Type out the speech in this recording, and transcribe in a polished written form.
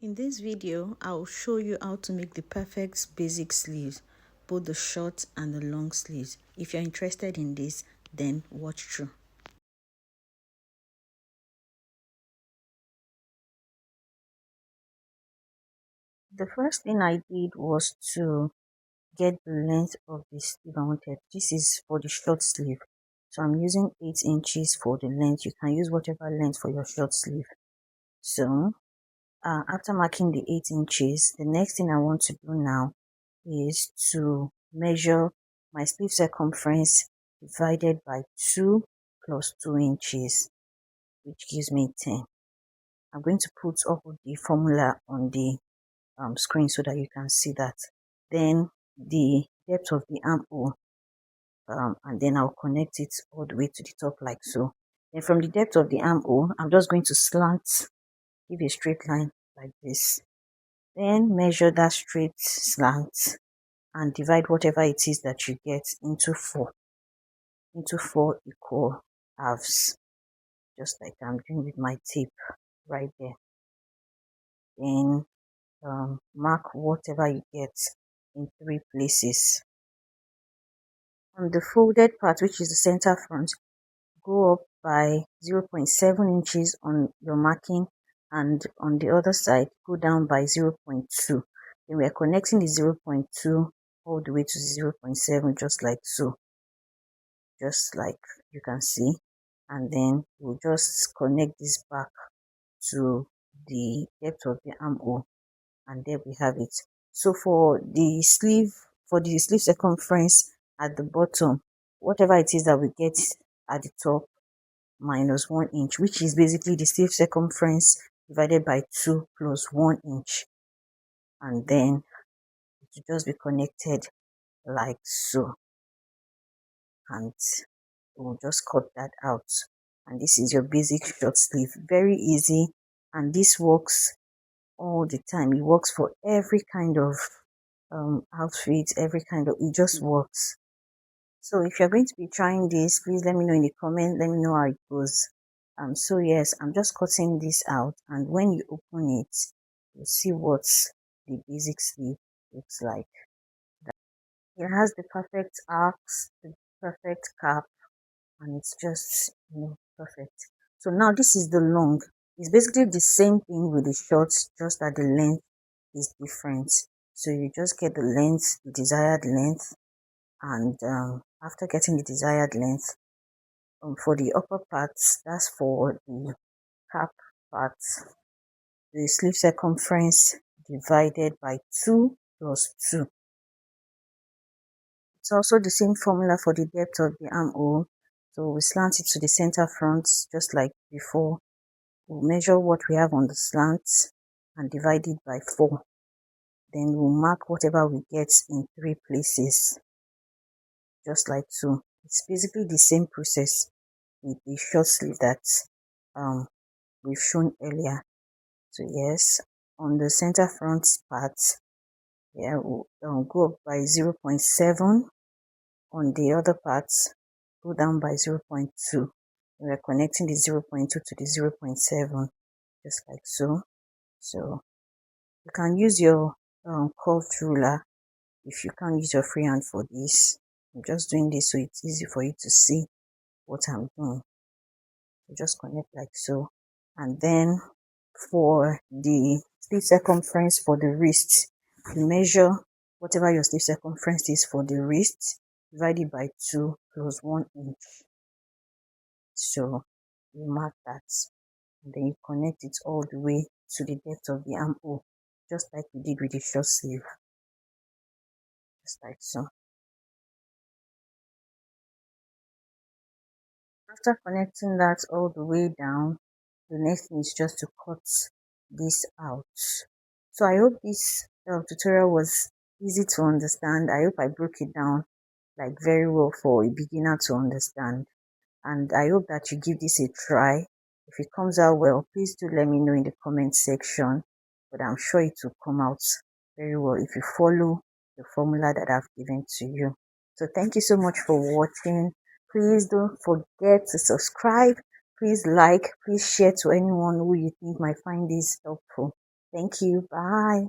In this video, I'll show you how to make the perfect basic sleeves, both the short and the long sleeves. If you're interested in this, then watch through. The first thing I did was to get the length of the sleeve I wanted. This is for the short sleeve. So I'm using 8 inches for the length. You can use whatever length for your short sleeve. So after marking the 8 inches, the next thing I want to do now is to measure my sleeve circumference divided by 2 plus 2 inches, which gives me 10. I'm going to put up the formula on the screen so that you can see that. Then the depth of the armhole, and then I'll connect it all the way to the top like so. Then from the depth of the armhole, I'm just going to give a straight line like this. Then measure that straight slant and divide whatever it is that you get into 4 equal halves, just like I'm doing with my tape right there. Then mark whatever you get in 3 places. On the folded part, which is the center front, go up by 0.7 inches on your marking, and on the other side go down by 0.2. Then we are connecting the 0.2 all the way to 0.7, just like so, just like you can see. And then we'll just connect this back to the depth of the armhole, and there we have it. So for the sleeve circumference at the bottom, whatever it is that we get at the top minus 1 inch, which is basically the sleeve circumference divided by 2 plus 1 inch, and then it will just be connected like so, and we'll just cut that out. And this is your basic short sleeve. Very easy, and this works all the time. It works for every kind of outfit, it just works. So if you're going to be trying this, please let me know in the comment, let me know how it goes. So yes, I'm just cutting this out, and when you open it, you'll see what the basic sleeve looks like. It has the perfect arcs, the perfect cap, and it's just perfect. So now this is the long. It's basically the same thing with the shorts, just that the length is different. So you just get the length, the desired length, and after getting the desired length, for the upper parts, that's for the cap parts, the sleeve circumference divided by 2 plus 2. It's also the same formula for the depth of the armhole. So we slant it to the center front just like before. We'll measure what we have on the slant and divide it by 4. Then we'll mark whatever we get in 3 places, just like so. It's basically the same process with the short sleeve that we've shown earlier. So yes, on the center front part, we'll go up by 0.7. On the other parts, go down by 0.2. We're connecting the 0.2 to the 0.7, just like so. So you can use your curved ruler if you can't use your freehand for this. I'm just doing this so it's easy for you to see what I'm doing. So just connect like so, and then for the sleeve circumference for the wrist, you measure whatever your sleeve circumference is for the wrist, divided by 2 plus 1 inch. So you mark that, and then you connect it all the way to the depth of the armhole, just like we did with the short sleeve, just like so. After connecting that all the way down, the next thing is just to cut this out. So I hope this tutorial was easy to understand. I hope I broke it down like very well for a beginner to understand, and I hope that you give this a try. If it comes out well, please do let me know in the comment section, but I'm sure it will come out very well if you follow the formula that I've given to you. So thank you so much for watching. Please don't forget to subscribe. Please like, please share to anyone who you think might find this helpful. Thank you. Bye.